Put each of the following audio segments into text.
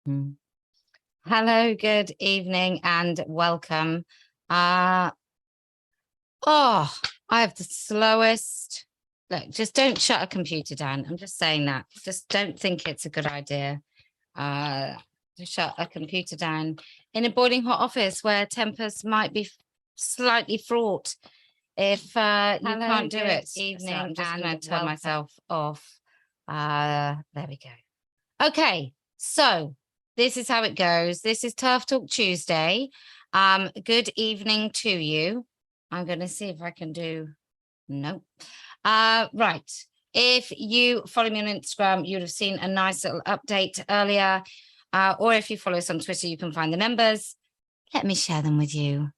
Mm. Hello, good evening and welcome. I have the slowest. Look, just don't shut a computer down. I'm just saying that. Just don't think it's a good idea to shut a computer down in a boiling hot office where tempers might be slightly fraught if you can't do it. Evening, so I'm just going to turn myself off. There we go. Okay, so this is how it goes. This is TERF Talk Tuesday. Good evening to you. I'm going to see if I can do, nope. Right. If you follow me on Instagram, you'd have seen a nice little update earlier. Or if you follow us on Twitter, you can find the numbers. Let me share them with you.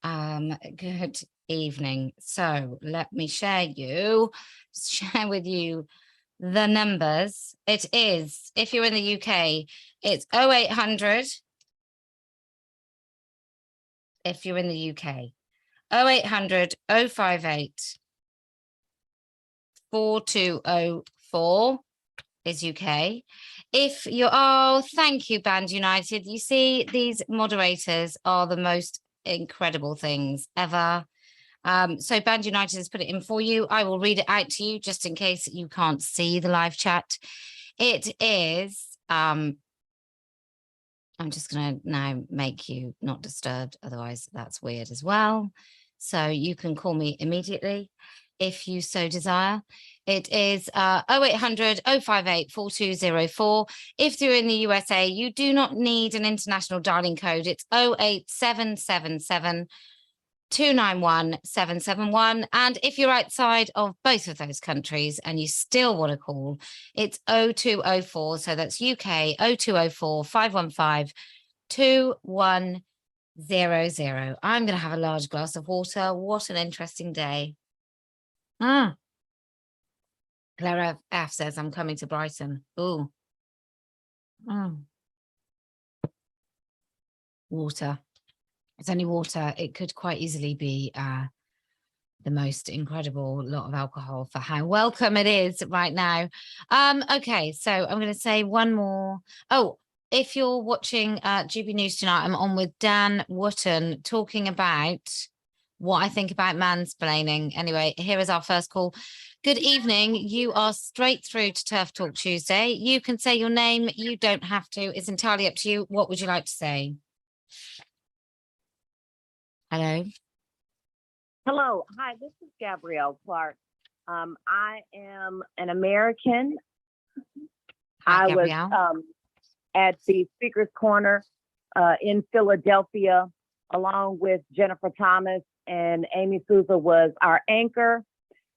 Good evening. So let me share with you the numbers. It is, if you're in the UK, it's 0800. If you're in the UK, 0800 058 4204 is UK. If you're, oh, thank you, Band United. You see, these moderators are the most incredible things ever. So Band United has put it in for you. I will read it out to you just in case you can't see the live chat. It is, I'm just going to now make you not disturbed. Otherwise, that's weird as well. So you can call me immediately if you so desire. It is 0800 058 4204. If you're in the USA, you do not need an international dialing code. It's 08777 291 771. And if you're outside of both of those countries and you still want to call, it's 0204. So that's UK 0204 515 2100. I'm going to have a large glass of water. What an interesting day. Clara F says I'm coming to Brighton. Ooh. Water. It's only water. It could quite easily be the most incredible lot of alcohol for how welcome it is right now. Okay, so I'm going to say one more. Oh, if you're watching GB News tonight, I'm on with Dan Wotton talking about what I think about mansplaining. Anyway, here is our first call. Good evening. You are straight through to TERF Talk Tuesday. You can say your name. You don't have to. It's entirely up to you. What would you like to say? Hello. Hello. Hi, this is Gabrielle Clark. I am an American. Hi, I Gabrielle. was at the Speaker's Corner in Philadelphia, along with Jennifer Thomas, and Amy Souza was our anchor.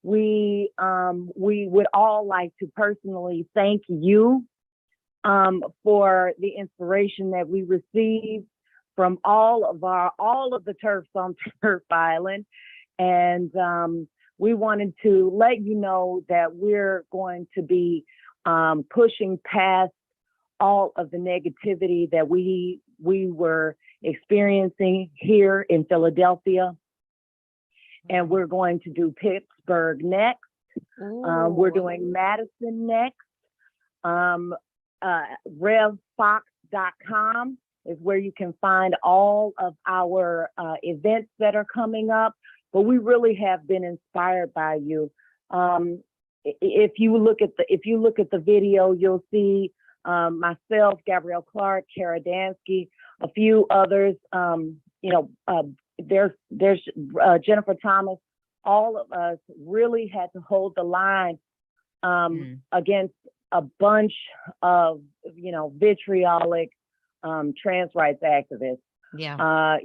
We would all like to personally thank you for the inspiration that we received from all of the TERFs on TERF Island. And we wanted to let you know that we're going to be pushing past all of the negativity that we were experiencing here in Philadelphia. And we're going to do Pittsburgh next. We're doing Madison next. RevFox.com is where you can find all of our events that are coming up. But we really have been inspired by you. If you look at the video, you'll see myself, Gabrielle Clark, Kara Dansky, a few others. There's Jennifer Thomas. All of us really had to hold the line against a bunch of vitriolic trans rights activists. Yeah.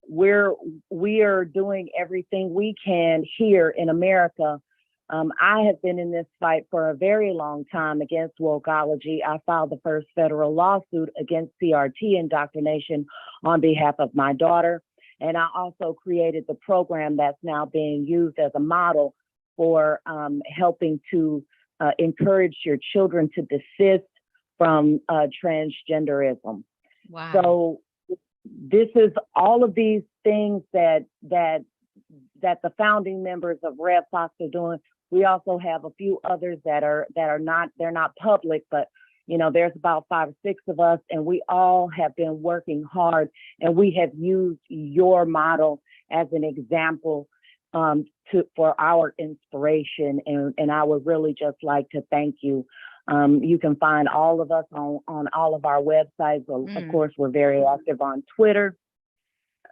We are doing everything we can here in America. I have been in this fight for a very long time against wokeology. I filed the first federal lawsuit against CRT indoctrination on behalf of my daughter. And I also created the program that's now being used as a model for helping to encourage your children to desist from transgenderism. Wow. So this is all of these things that the founding members of Rev Fox are doing. We also have a few others that are not public, but You know, there's about 5 or 6 of us, and we all have been working hard, and we have used your model as an example for our inspiration. And I would really just like to thank you. You can find all of us on all of our websites. Of course, we're very active on Twitter.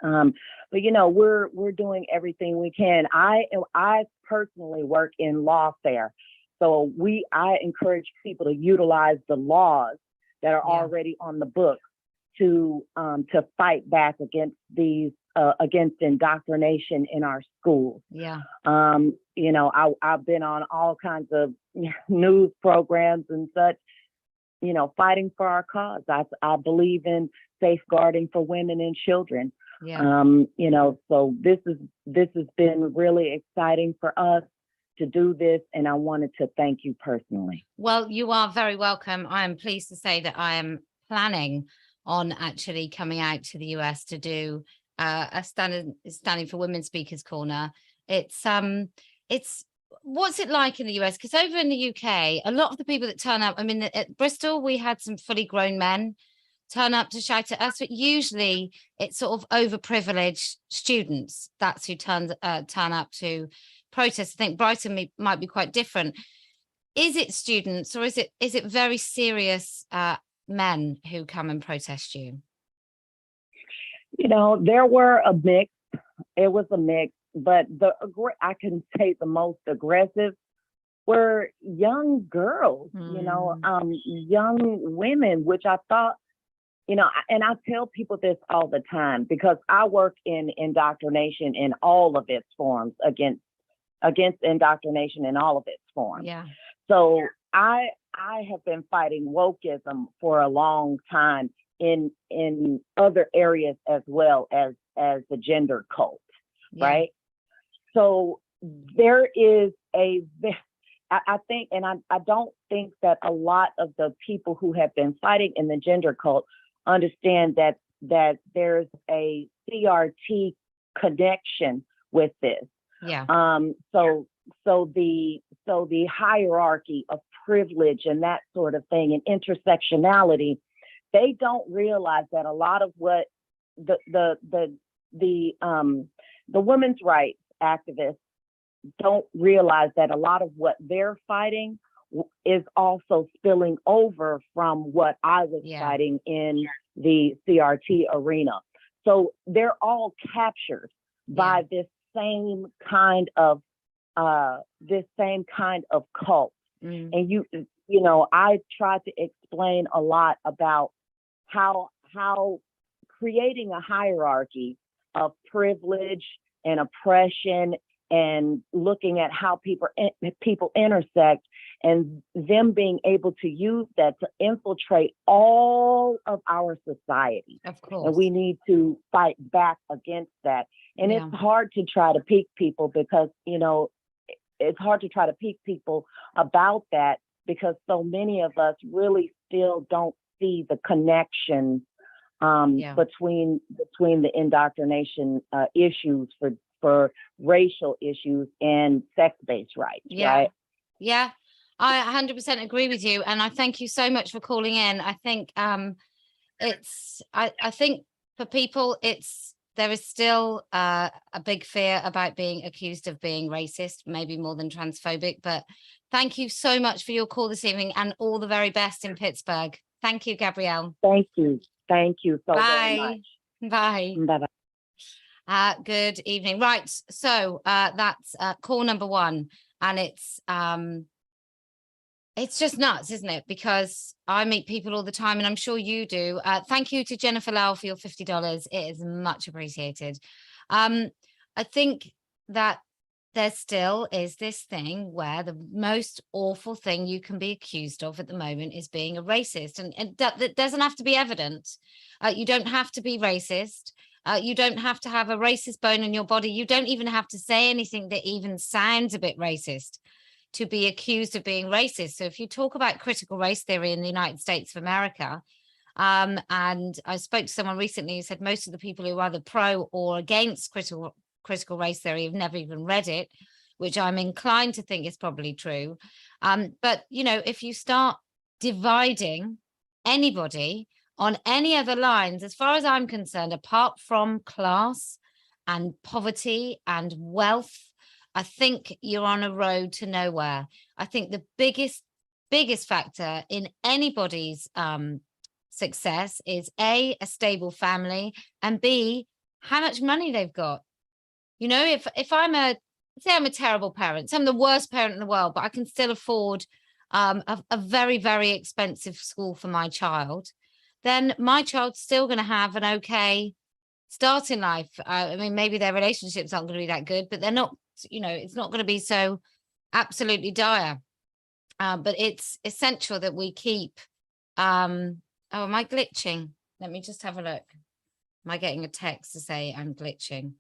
But you know, we're doing everything we can. I personally work in lawfare, so I encourage people to utilize the laws that are already on the books to fight back against these against indoctrination in our schools. Yeah. You know, I've been on all kinds of news programs and such, you know, fighting for our cause. I believe in safeguarding for women and children. Yeah. You know, so this has been really exciting for us to do this, and I wanted to thank you personally. Well, you are very welcome. I am pleased to say that I am planning on actually coming out to the US to do a standing for Women Speakers Corner. It's what's it like in the US? Because over in the UK, a lot of the people that turn up, I mean, at Bristol, we had some fully grown men turn up to shout at us, but usually it's sort of overprivileged students. That's who turn up to protest. I think Brighton might be quite different. Is it students, or is it very serious men who come and protest you? You know, there were a mix. It was a mix, but I can say the most aggressive were young girls. You know, young women, which I thought, you know, and I tell people this all the time because I work in indoctrination in all of its forms, against indoctrination in all of its forms. Yeah. So I have been fighting wokeism for a long time in other areas as well as the gender cult, right? So there is I think, and I don't think that a lot of the people who have been fighting in the gender cult understand that there's a CRT connection with this. Yeah. So the hierarchy of privilege and that sort of thing and intersectionality, they don't realize that a lot of what the women's rights activists don't realize that a lot of what they're fighting is also spilling over from what I was fighting in the CRT arena. So they're all captured by this same kind of cult. And you know, I tried to explain a lot about how creating a hierarchy of privilege and oppression and looking at how people intersect and them being able to use that to infiltrate all of our society. Of course. And we need to fight back against that. And it's hard to try to pick people because, you know, it's hard to try to pick people about that because so many of us really still don't see the connection between the indoctrination issues for racial issues and sex-based rights, right? Yeah, I 100% agree with you. And I thank you so much for calling in. I think I think for people, there is still a big fear about being accused of being racist, maybe more than transphobic. But thank you so much for your call this evening and all the very best in Pittsburgh. Thank you, Gabrielle. Thank you. Thank you so very much. Bye. Bye-bye. Good evening. Right. So that's call number one. And it's just nuts, isn't it? Because I meet people all the time, and I'm sure you do. Thank you to Jennifer Lau for your $50. It is much appreciated. I think that there still is this thing where the most awful thing you can be accused of at the moment is being a racist. And that doesn't have to be evident. You don't have to be racist. You don't have to have a racist bone in your body. You don't even have to say anything that even sounds a bit racist to be accused of being racist. So if you talk about critical race theory in the United States of America, and I spoke to someone recently who said most of the people who are either pro or against critical race theory have never even read it, which I'm inclined to think is probably true. But, you know, if you start dividing anybody on any other lines, as far as I'm concerned, apart from class and poverty and wealth. I think you're on a road to nowhere. I think the biggest factor in anybody's success is A, a stable family, and B, how much money they've got. You know, if say I'm a terrible parent, so I'm the worst parent in the world, but I can still afford a very, very expensive school for my child, then my child's still going to have an okay start in life. I mean, maybe their relationships aren't going to be that good, but they're not, you know, it's not going to be so absolutely dire. But it's essential that we keep, oh, am I glitching? Let me just have a look. Am I getting a text to say I'm glitching?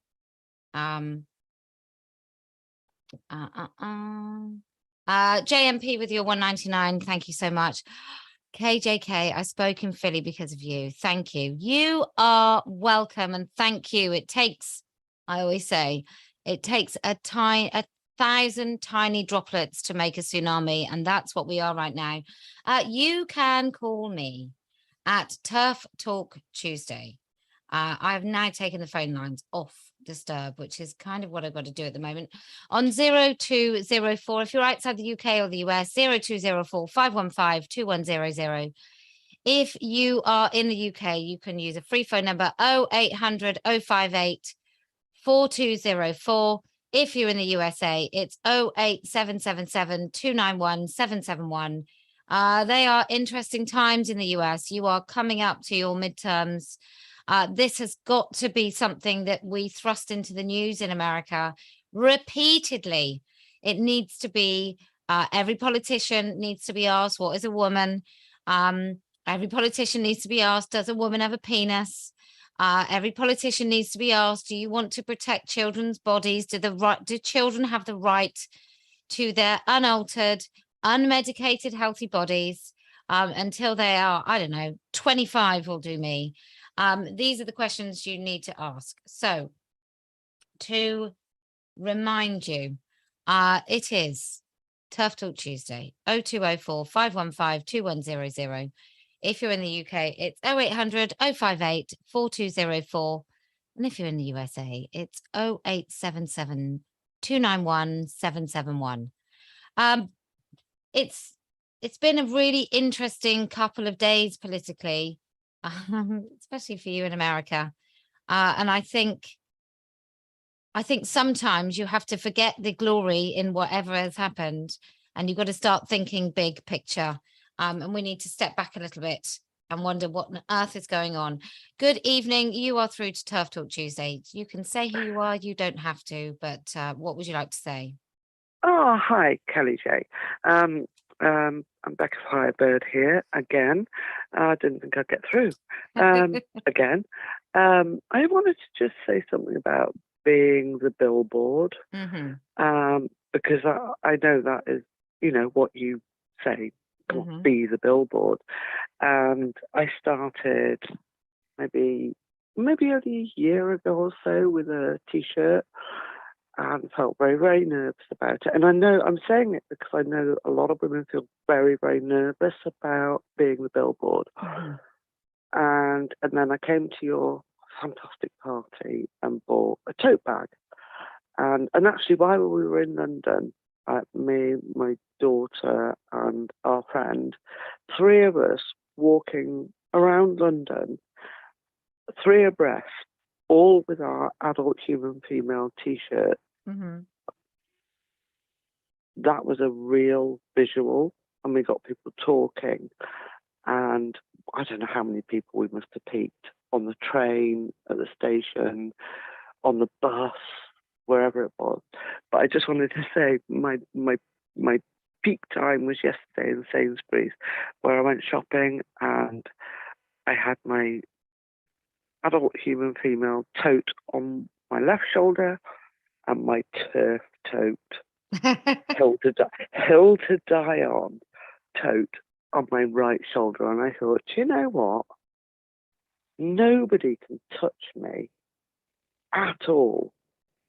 JMP with your 199. Thank you so much. KJK, I spoke in Philly because of you. Thank you. You are welcome and thank you. It takes, I always say, it takes a 1,000 tiny droplets to make a tsunami, and that's what we are right now. You can call me at TERF Talk Tuesday. I have now taken the phone lines off Disturb, which is kind of what I've got to do at the moment, on 0204. If you're outside the UK or the US, 0204 515 2100. If you are in the UK, you can use a free phone number 0800 058 4204. If you're in the USA, it's 08777 291 771. They are interesting times in the US. You are coming up to your midterms. This has got to be something that we thrust into the news in America repeatedly. It needs to be, every politician needs to be asked, what is a woman? Every politician needs to be asked, does a woman have a penis? Every politician needs to be asked, do you want to protect children's bodies? Do children have the right to their unaltered, unmedicated, healthy bodies until they are, I don't know, 25 will do me. These are the questions you need to ask. So to remind you, it is TERF Talk Tuesday, 0204 515 2100. If you're in the UK, it's 0800 058 4204. And if you're in the USA, it's 0877 291 771. It's been a really interesting couple of days politically, especially for you in America. And I think sometimes you have to forget the glory in whatever has happened, and you've got to start thinking big picture. And we need to step back a little bit and wonder what on earth is going on. Good evening. You are through to TERF Talk Tuesday. You can say who you are. You don't have to, but what would you like to say? Oh, hi, Kellie-Jay. I'm Becca Firebird here again. I didn't think I'd get through again. I wanted to just say something about being the billboard, because I know that is, you know, what you say, be the billboard. And I started maybe only a year ago or so with a T-shirt, and felt very, very nervous about it. And I know I'm saying it because I know a lot of women feel very, very nervous about being the billboard. And then I came to your fantastic party and bought a tote bag. And actually, while we were in London, me, my daughter, and our friend, three of us walking around London, three abreast, all with our adult human female T-shirt. That was a real visual, and we got people talking. And I don't know how many people we must have peaked on the train, at the station, on the bus, wherever it was. But I just wanted to say my peak time was yesterday in Sainsbury's, where I went shopping and I had my adult human female tote on my left shoulder and my TERF tote, hill to die on tote on my right shoulder. And I thought, you know what? Nobody can touch me at all.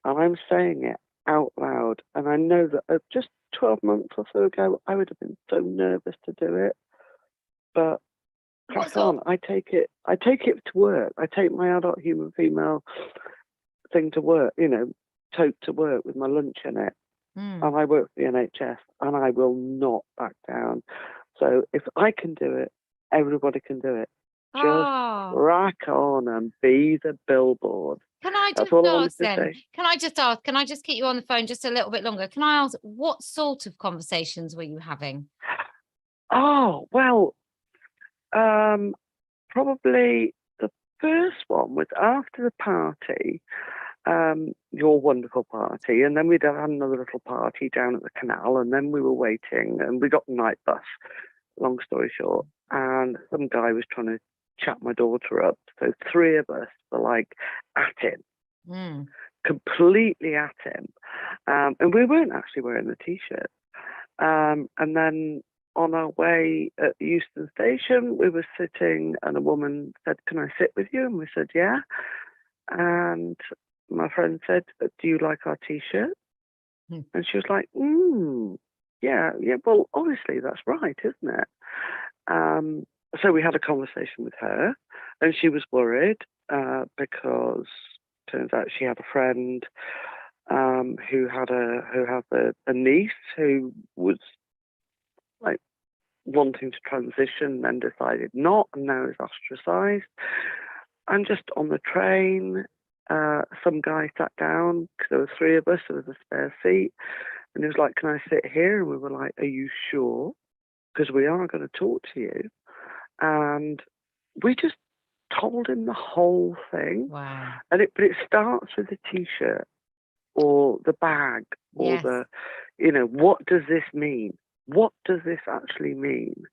And I'm saying it out loud. And I know that just 12 months or so ago, I would have been so nervous to do it. but What crack sort on. I take it to work. I take my adult human female thing to work, tote to work with my lunch in it. Mm. And I work for the NHS, and I will not back down. So if I can do it, everybody can do it. Just Oh, crack on and be the billboard. can I That's just all I wanted ask to then? say. Can I just ask? Can I just keep you on the phone just a little bit longer? Can I ask what sort of conversations were you having? Oh, well, probably the first one was after the party, your wonderful party, and then we'd have another little party down at the canal, and then we were waiting, and we got the night bus, long story short, and some guy was trying to chat my daughter up, so three of us were like at him, Mm. completely at him, and we weren't actually wearing the t-shirt, and then on our way at Euston Station, we were sitting, and a woman said, "Can I sit with you?" And we said, "Yeah." And my friend said, "Do you like our t-shirt?" Mm. And she was like, yeah, well, obviously that's right, isn't it? So we had a conversation with her, and she was worried because turns out she had a friend who had a niece who was like wanting to transition, then decided not, and now is ostracized. And just on the train, some guy sat down, because there were three of us, there was a spare seat, and he was like, "Can I sit here?" And we were like, "Are you sure? Because we are going to talk to you." And we just told him the whole thing. Wow. But it starts with the t-shirt or the bag or Yes. what does this mean? What does this actually mean?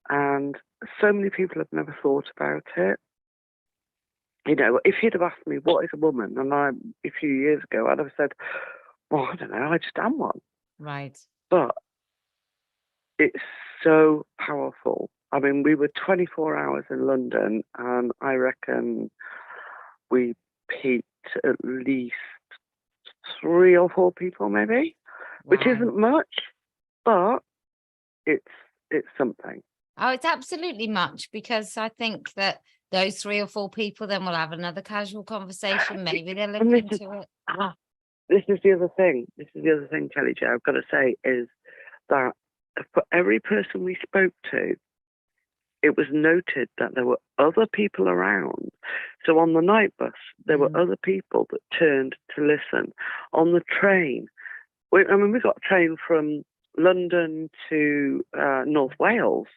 And so many people have never thought about it. If you'd have asked me what is a woman, and a few years ago, I'd have said, "Well, I don't know, I just am one." Right. But it's so powerful. I mean, we were 24 hours in London, and I reckon we peaked at least 3 or 4 people, maybe, which Wow. isn't much, but it's something. Oh, it's absolutely much, because I think that those 3 or 4 people then will have another casual conversation. Maybe they'll look And into it. this is the other thing. This is the other thing, Kellie-Jay, I've got to say, is that for every person we spoke to, it was noted that there were other people around. So on the night bus, there were other people that turned to listen. On the train, we got a train from London to North Wales.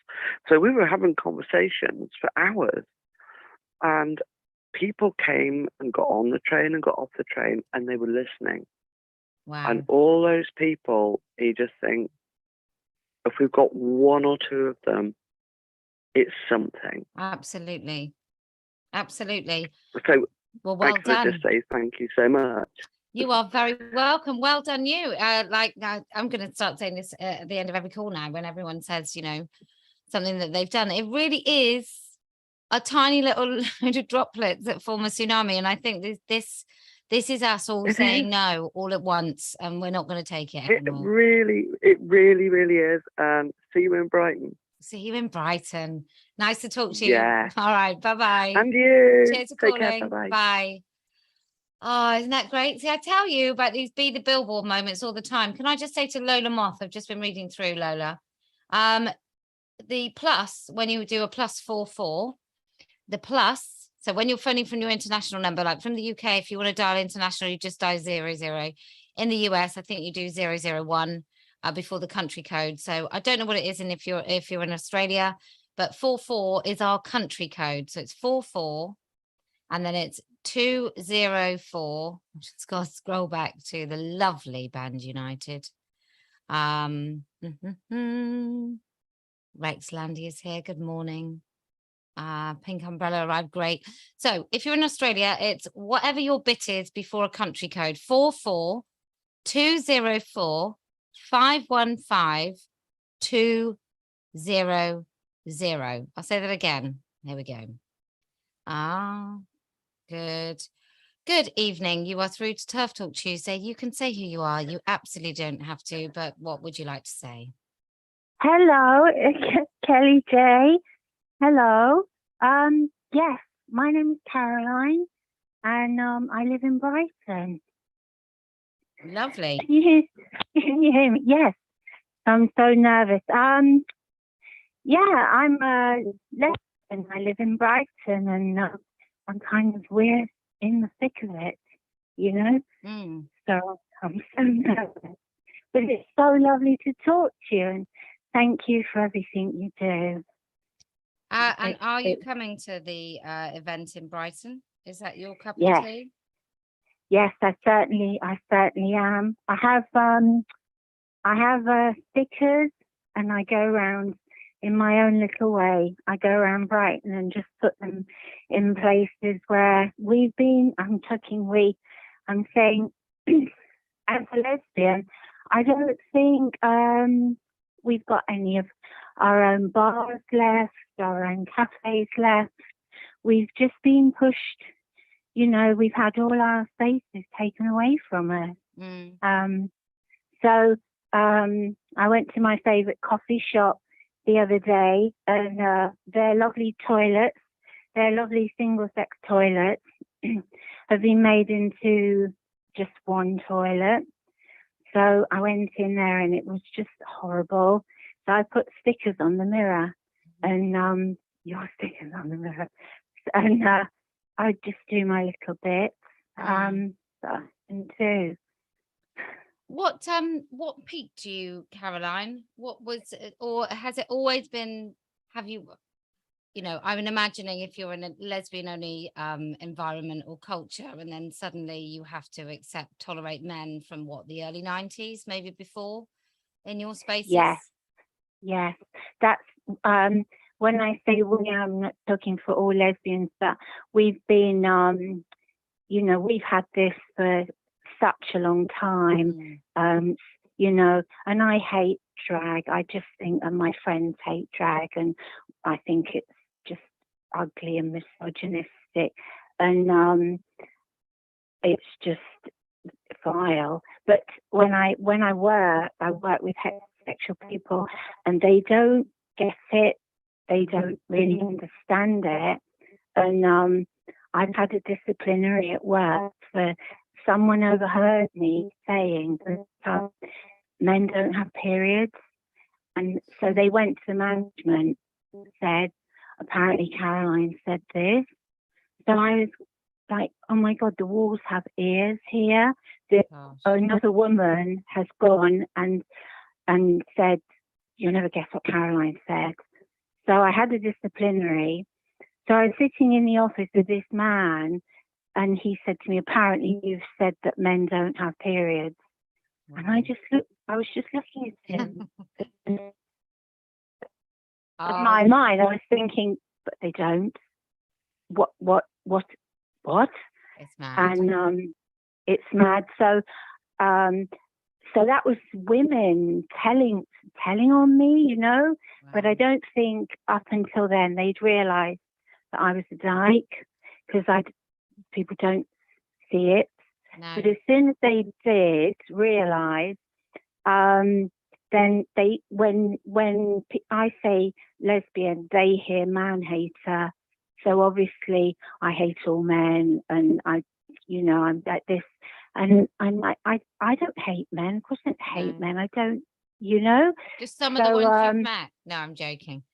So we were having conversations for hours. And people came and got on the train and got off the train, and they were listening. Wow. And all those people, you just think, if we've got 1 or 2 of them, it's something. Absolutely. Absolutely. So Well, well I can done. just say thank you so much. You are very welcome. Well done, you. I'm going to start saying this at the end of every call now, when everyone says, something that they've done. It really is a tiny little load of droplets that form a tsunami. And I think this is us all saying no all at once, and we're not going to take it anymore. It really, really is. And see you in Brighton. See you in Brighton. Nice to talk to Yeah. you. All right. Bye-bye. And you. Cheers for Take calling. care. Bye-bye. Bye. Oh, isn't that great? See, I tell you about these be the billboard moments all the time. Can I just say to Lola Moth, I've just been reading through, Lola, the plus, when you do a +44, the plus, so when you're phoning from your international number, like from the UK, if you want to dial international, you just dial 00. In the US, I think you do 001 before the country code. So I don't know what it is, and if you're in Australia, but 44 is our country code. So it's 44, and then it's 204. I'm just going to scroll back to the lovely Band United. Rex Landy is here. Good morning. Pink Umbrella arrived. Great. So if you're in Australia, it's whatever your bit is before a country code, 44204 515 200. I'll say that again. Here we go. Good evening. You are through to TERF Talk Tuesday. You can say who you are. You absolutely don't have to, but what would you like to say? Hello, Kellie-Jay. Hello. Yes, my name is Caroline, and I live in Brighton. Lovely. Can you hear me? Yes. I'm so nervous. Yeah, I'm lesbian. I live in Brighton, and I'm kind of weird in the thick of it, you know. So I'm so nervous, but it's so lovely to talk to you, and thank you for everything you do. And are you coming to the event in Brighton? Is that your cup of Yes. tea? Yes, I certainly am. I have stickers, and I go around in my own little way. I go around Brighton and just put them in places where we've been. I'm saying, as a lesbian, I don't think we've got any of our own bars left, our own cafes left. We've just been pushed. You know, we've had all our spaces taken away from us. So I went to my favourite coffee shop the other day, and their lovely toilets, their lovely single-sex toilets, have been made into just one toilet. So I went in there, and it was just horrible. So I put stickers on the mirror, and your stickers on the mirror, and I just do my little bit. And do. What piqued you, Caroline? What was it, or has it always been? Have you, I'm imagining if you're in a lesbian only environment or culture, and then suddenly you have to tolerate men from the early 90s, maybe before, in your spaces. Yes, that's when I say I'm not talking for all lesbians, but we've been, we've had this for such a long time, and I hate drag. I just think, and my friends hate drag, and I think it's just ugly and misogynistic, and it's just vile. But when I work with heterosexual people, and they don't get it. They don't really understand it. And I've had a disciplinary at work for someone overheard me saying that men don't have periods. And so they went to the management and said, apparently Caroline said this. So I was like, oh my God, the walls have ears here. Another woman has gone and said, you'll never guess what Caroline said. So I had a disciplinary. So I was sitting in the office with this man, and he said to me, apparently you've said that men don't have periods. And I was just looking at him. In my mind, I was thinking, but they don't. What? It's mad. And it's mad. So that was women telling on me, Wow. But I don't think up until then they'd realised that I was a dyke, because people don't see it. No. But as soon as they did realise, then when I say lesbian, they hear man hater. So obviously I hate all men, and I'm like this. And I'm like, I don't hate men. Of course I don't hate men. I don't, Just some of the ones you've met. No, I'm joking.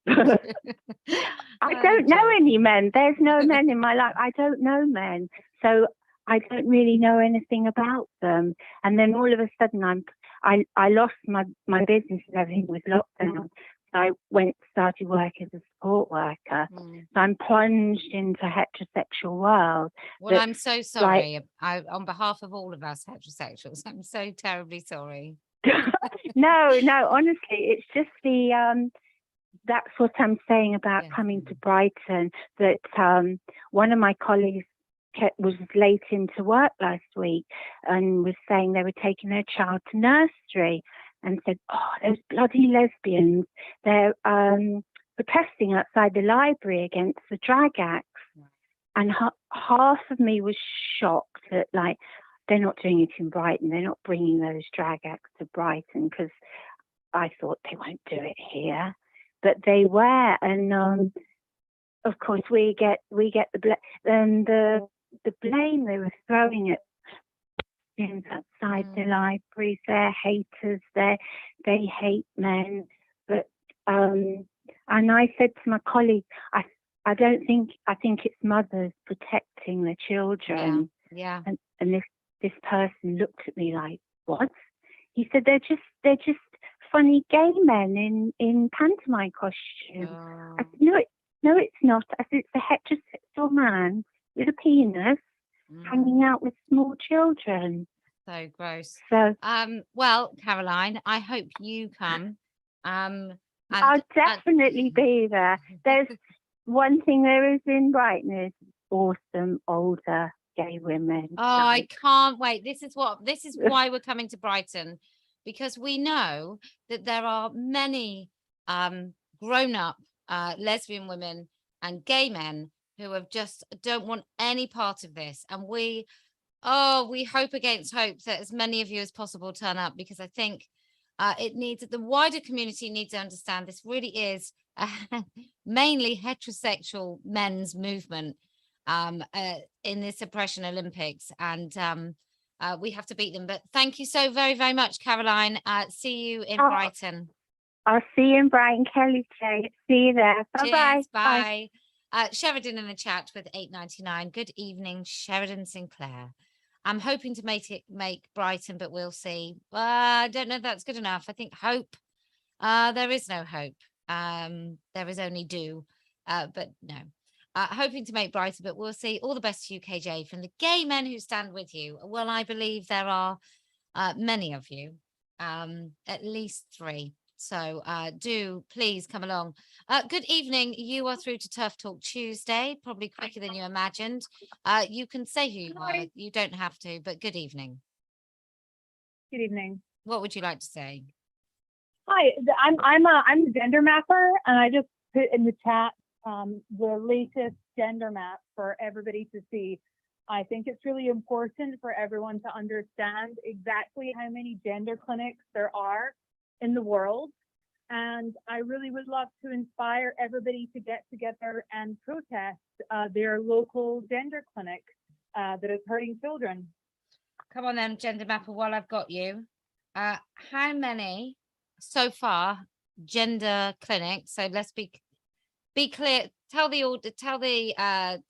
I don't know any men. There's no men in my life. I don't know men. So I don't really know anything about them. And then all of a sudden I lost my business and everything was locked down. So I started work as a support worker. So I'm plunged into heterosexual world. Well, I'm so sorry. On behalf of all of us heterosexuals, I'm so terribly sorry. No, honestly, it's just that's what I'm saying about coming to Brighton, that one of my colleagues was late into work last week and was saying they were taking their child to nursery, and said, oh, those bloody lesbians, they're protesting outside the library against the drag acts. And half of me was shocked that, like, they're not doing it in Brighton. They're not bringing those drag acts to Brighton, because I thought they won't do it here. but they were, and of course we get the blame they were throwing at things outside the libraries. They're haters. They hate men. But and I said to my colleague, I think it's mothers protecting the children. Yeah. And this person looked at me like, what? He said they're just funny gay men in pantomime costume. I said, no, it's not. I said it's a heterosexual man with a penis hanging out with small children. So gross. So well, Caroline, I hope you come. I'll definitely be there. There's one thing there is in Brighton is awesome older gay women. Oh, I can't wait. This is why we're coming to Brighton, because we know that there are many grown-up lesbian women and gay men who have just don't want any part of this. And we hope against hope that as many of you as possible turn up, because I think the wider community needs to understand this really is mainly heterosexual men's movement in this oppression Olympics, and we have to beat them. But thank you so very, very much, Caroline. See you in Brighton. I'll see you in Brighton, Kellie-Jay. See you there. Bye-bye. Bye. Sheridan in the chat with $8.99. Good evening, Sheridan Sinclair. I'm hoping to make Brighton, but we'll see. I don't know if that's good enough. I think hope. There is no hope. There is only do. But no. Hoping to make Brighton, but we'll see. All the best to you, KJ, from the gay men who stand with you. Well, I believe there are many of you, at least 3. So do please come along. Good evening. You are through to TERF Talk Tuesday, probably quicker than you imagined. You can say who you are. You don't have to, but good evening. Good evening. What would you like to say? Hi, I'm a gender mapper, and I just put in the chat the latest gender map for everybody to see. I think it's really important for everyone to understand exactly how many gender clinics there are in the world. And I really would love to inspire everybody to get together and protest their local gender clinic that is hurting children. Come on then, gender mapper, while I've got you. How many so far gender clinics? So let's be clear. Tell the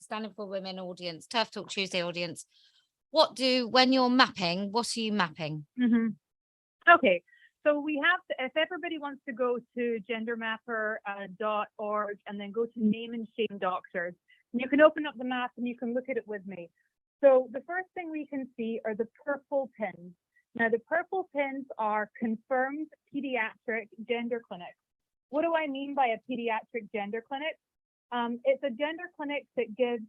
Standing for Women audience, TERF Talk Tuesday audience, when you're mapping, what are you mapping? Okay, so we have if everybody wants to go to gendermapper.org and then go to name and shame doctors, and you can open up the map and you can look at it with me. So the first thing we can see are the purple pins. Now the purple pins are confirmed pediatric gender clinics. What do I mean by a pediatric gender clinic? It's a gender clinic that gives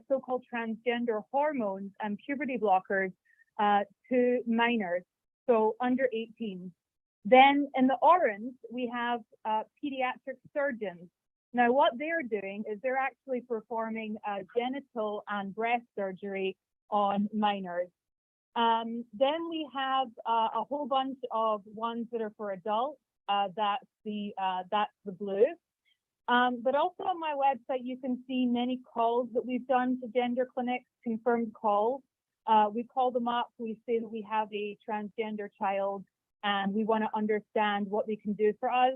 so-called transgender hormones and puberty blockers to minors, so under 18. Then in the orange, we have pediatric surgeons. Now what they're doing is they're actually performing genital and breast surgery on minors. Then we have a whole bunch of ones that are for adults. That's the blue. But also on my website, you can see many calls that we've done to gender clinics, confirmed calls. We call them up. We say that we have a transgender child and we want to understand what they can do for us.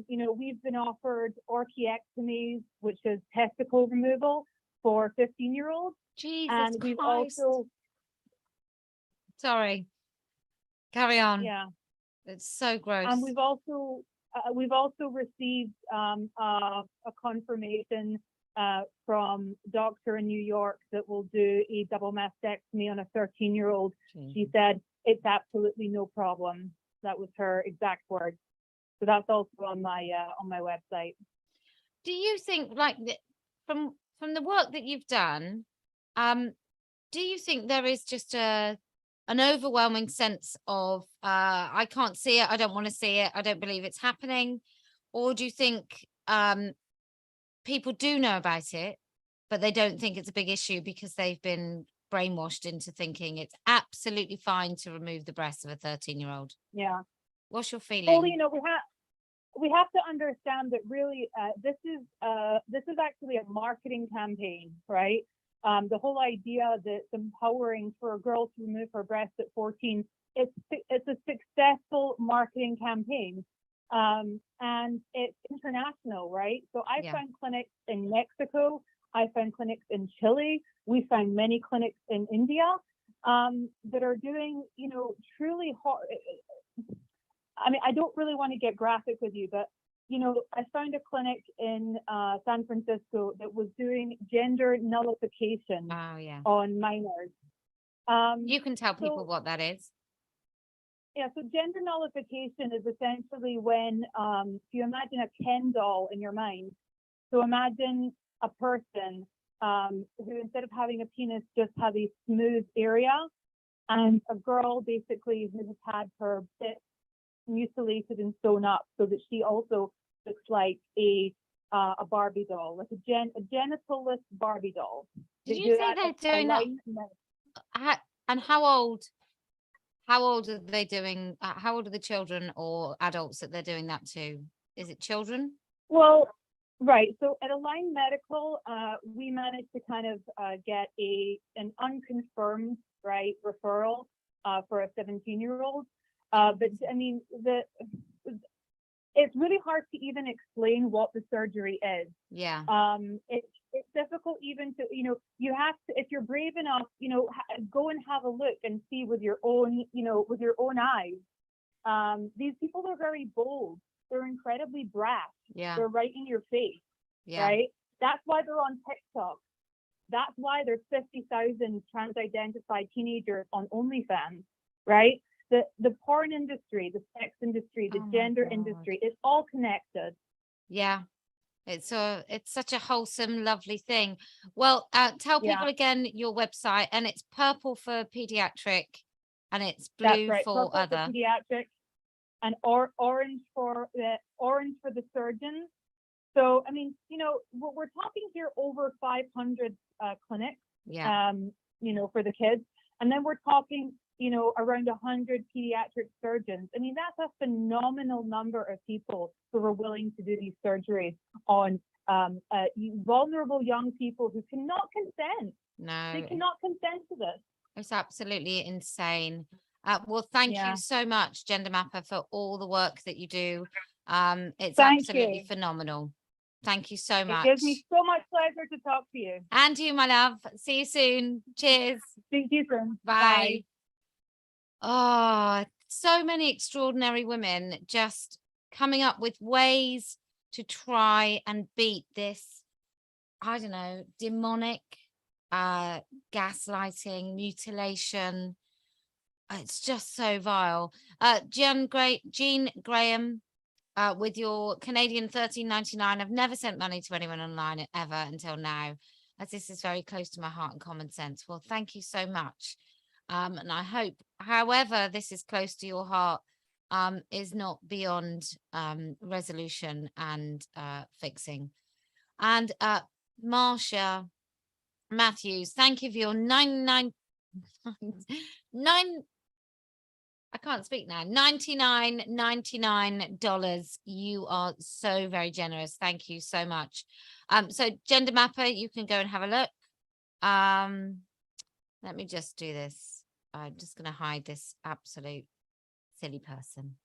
We've been offered orchiectomies, which is testicle removal for 15-year-olds. Jesus and we've Christ. also. Sorry. Carry on. Yeah. It's so gross. And we've also received a confirmation from a doctor in New York that will do a double mastectomy on a 13-year-old. She said it's absolutely no problem. That was her exact words. So that's also on my website. Do you think, like, from the work that you've done, do you think there is just an overwhelming sense of I can't see it, I don't want to see it, I don't believe it's happening? Or do you think people do know about it, but they don't think it's a big issue because they've been brainwashed into thinking it's absolutely fine to remove the breasts of a 13-year-old? Yeah. What's your feeling? Well, we have to understand that really this is actually a marketing campaign, right? The whole idea that it's empowering for a girl to remove her breasts at 14, it's a successful marketing campaign, and it's international, right? So I found clinics in Mexico, I found clinics in Chile, we found many clinics in India that are doing, you know, truly hard. I mean, I don't really want to get graphic with you, but, you know, I found a clinic in San Francisco that was doing gender nullification on minors. You can tell people what that is. Yeah, so gender nullification is essentially when you imagine a Ken doll in your mind. So imagine a person who, instead of having a penis, just has a smooth area, and a girl basically who has had her bit mutilated and sewn up so that she also looks like a Barbie doll, like a genitalless Barbie doll. Did you say they're doing that? And how old are they doing? How old are the children or adults that they're doing that to? Is it children? Well, right. So at Align Medical, we managed to kind of get an unconfirmed referral for a 17-year-old. But I mean, it's really hard to even explain what the surgery is. Yeah. It's difficult even to, you know, you have to, if you're brave enough, you know, go and have a look and see with your own, you know, with your own eyes. These people are very bold. They're incredibly brash. Yeah. They're right in your face. Yeah. Right. That's why they're on TikTok. That's why there's 50,000 trans-identified teenagers on OnlyFans. Right. The porn industry, the sex industry, the gender industry, it's all connected. Yeah. It's such a wholesome, lovely thing. Well, tell people again your website, and it's purple for pediatric and it's blue for purple other. For pediatric and orange for the surgeons. So, I mean, you know, we're talking here over 500 clinics, you know, for the kids. And then we're talking, you know, around 100 pediatric surgeons. I mean, that's a phenomenal number of people who are willing to do these surgeries on vulnerable young people who cannot consent. No, they cannot consent to this. It's absolutely insane. Well, thank you so much, Gender Mapper, for all the work that you do. It's absolutely phenomenal. Thank you so much. It gives me so much pleasure to talk to you. And you, my love. See you soon. Cheers. See you soon. Bye. Oh, so many extraordinary women just coming up with ways to try and beat this, I don't know, demonic gaslighting, mutilation. It's just so vile. Jean Graham, with your Canadian $13.99. I've never sent money to anyone online ever until now, as this is very close to my heart and common sense. Well, thank you so much. And I hope, however this is close to your heart, is not beyond resolution and fixing. And Marsha Matthews, thank you for your $99. I can't speak now. $99.99. You are so very generous. Thank you so much. So Gender Mapper, you can go and have a look. Let me just do this. I'm just going to hide this absolute silly person.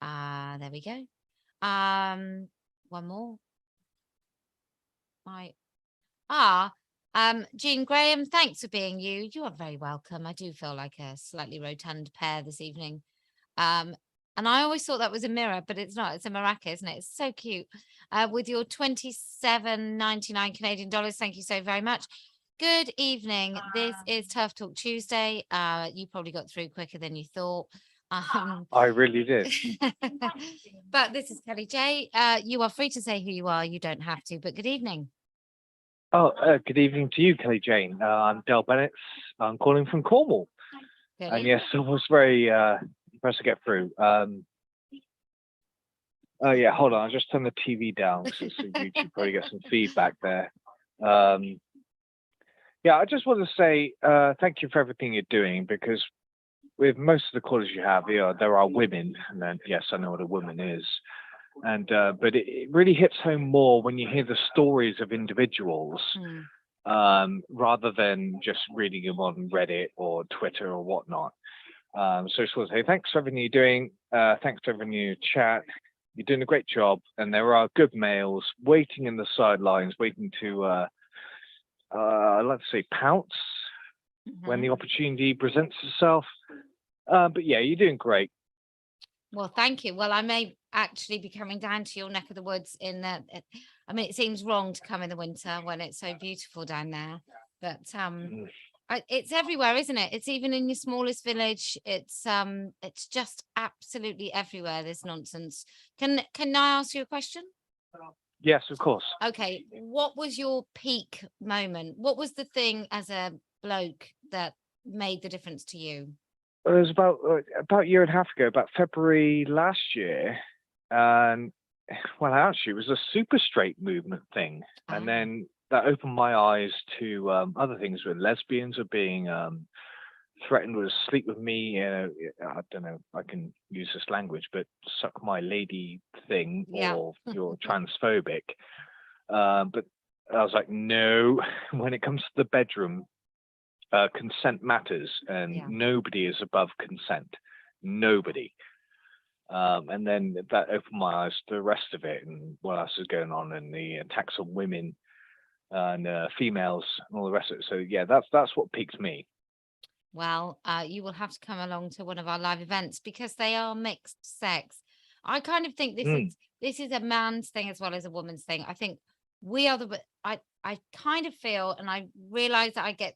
There we go. One more. Jean Graham, thanks for being you. You are very welcome. I do feel like a slightly rotund pear this evening. And I always thought that was a mirror, but it's not. It's a maraca, isn't it? It's so cute. With your $27.99 Canadian dollars. Thank you so very much. Good evening. This is TERF Talk Tuesday. You probably got through quicker than you thought. I really did. But this is Kellie-Jay. You are free to say who you are. You don't have to, but good evening. Oh, good evening to you, Kellie-Jay. I'm Del Bennett. I'm calling from Cornwall. And yes, I was very impressed to get through. Yeah, hold on. I'll just turn the TV down so YouTube probably get some feedback there. Yeah, I just want to say thank you for everything you're doing, because with most of the callers you have here, there are women. And then, yes, I know what a woman is. And but it really hits home more when you hear the stories of individuals rather than just reading them on Reddit or Twitter or whatnot. So I just want to say thanks for everything you're doing. Thanks for everything you chat. You're doing a great job, and there are good males waiting in the sidelines, waiting to I'd like to say pounce when the opportunity presents itself. But yeah, you're doing great. Well, thank you. Well, I may actually be coming down to your neck of the woods in the, I mean, it seems wrong to come in the winter when it's so beautiful down there, but it's everywhere, isn't it? It's even in your smallest village. It's just absolutely everywhere, this nonsense. Can I ask you a question? Yes, of course. Okay. What was your peak moment? What was the thing as a bloke that made the difference to you? It was about a year and a half ago, about February last year, and well, actually, it was a super straight movement thing, and then that opened my eyes to other things where lesbians are being threatened with sleep with me. I don't know, I can use this language, but suck my lady thing, or you're transphobic. But I was like, no, when it comes to the bedroom, consent matters, and nobody is above consent. Nobody. And then that opened my eyes to the rest of it and what else is going on, and the attacks on women and females and all the rest of it. So yeah, that's what piqued me. Well, you will have to come along to one of our live events because they are mixed sex. I kind of think this is a man's thing as well as a woman's thing. I think we are I kind of feel, and I realize that I get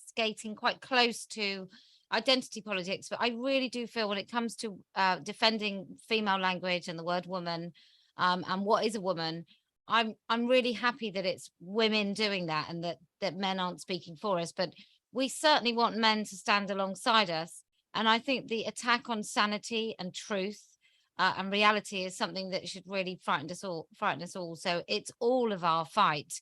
skating quite close to identity politics, but I really do feel when it comes to defending female language and the word woman and what is a woman, I'm really happy that it's women doing that, and that men aren't speaking for us, but we certainly want men to stand alongside us. And I think the attack on sanity and truth and reality is something that should really frighten us all. So it's all of our fight.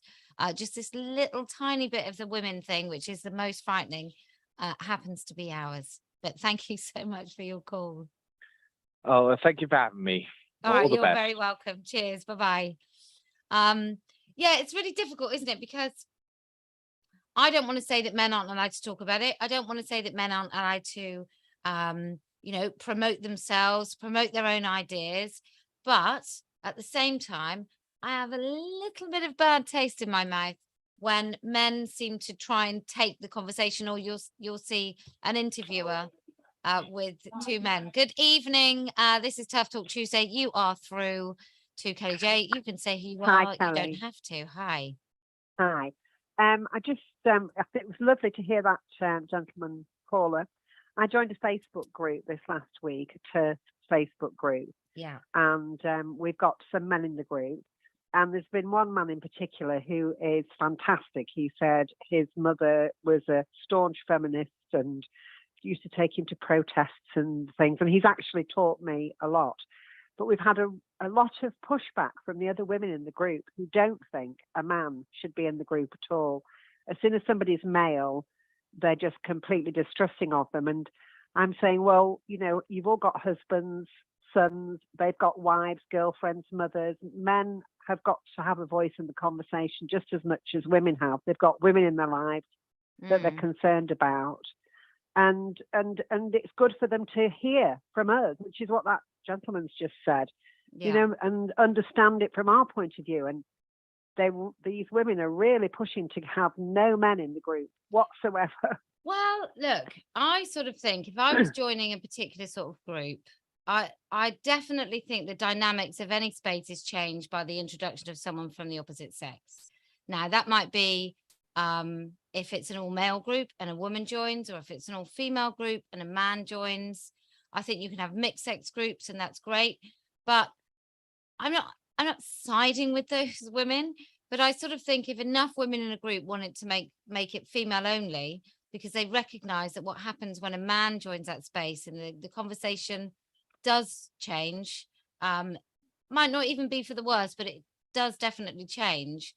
Just this little tiny bit of the women thing, which is the most frightening, happens to be ours. But thank you so much for your call. Oh, thank you for having me. All right, you're very welcome. Cheers. Bye-bye. Yeah, it's really difficult, isn't it? Because I don't want to say that men aren't allowed to talk about it. I don't want to say that men aren't allowed to, promote themselves, promote their own ideas. But at the same time, I have a little bit of bad taste in my mouth when men seem to try and take the conversation, or you'll see an interviewer with two men. Good evening. This is Tough Talk Tuesday. You are through to Kellie-Jay. You can say who you are. Hi, Kelly. You don't have to. Hi. Hi. I just, it was lovely to hear that gentleman caller. I joined a Facebook group this last week, a TERF Facebook group. Yeah. And we've got some men in the group. And there's been one man in particular who is fantastic. He said his mother was a staunch feminist and used to take him to protests and things. And he's actually taught me a lot. But we've had a lot of pushback from the other women in the group who don't think a man should be in the group at all. As soon as somebody's male, they're just completely distrusting of them. And I'm saying, well, you've all got husbands, sons, they've got wives, girlfriends, mothers. Men have got to have a voice in the conversation just as much as women have. They've got women in their lives that they're concerned about. And it's good for them to hear from us, which is what that gentleman's just said, and understand it from our point of view. And these women are really pushing to have no men in the group whatsoever. Well, look, I sort of think if I was joining a particular sort of group, I definitely think the dynamics of any space is changed by the introduction of someone from the opposite sex. Now, that might be if it's an all-male group and a woman joins, or if it's an all-female group and a man joins. I think you can have mixed sex groups, and that's great. But I'm not siding with those women, but I sort of think if enough women in a group wanted to make it female only, because they recognize that what happens when a man joins that space and the conversation does change, might not even be for the worse, but it does definitely change.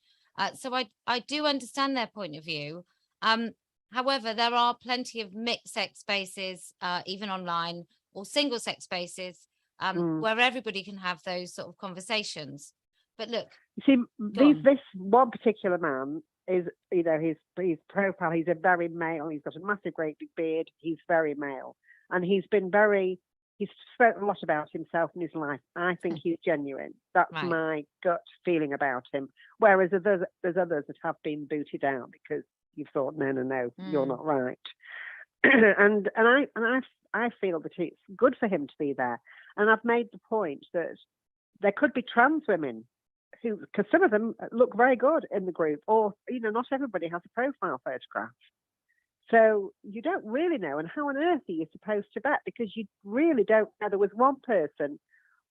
So I do understand their point of view. However, there are plenty of mixed sex spaces, even online, or single sex spaces Mm. where everybody can have those sort of conversations. But look, You see, go on. this one particular man is, you know, his profile, he's a very male, he's got a massive great big beard, he's very male. And he's spoken a lot about himself in his life. I think he's genuine. That's Right. my gut feeling about him. Whereas there's others that have been booted out because you've thought, no, you're not right. and I feel that it's good for him to be there. And I've made the point that there could be trans women who, because some of them look very good in the group, or, you know, not everybody has a profile photograph. So you don't really know. And how on earth are you supposed to bet? Because you really don't know. There was one person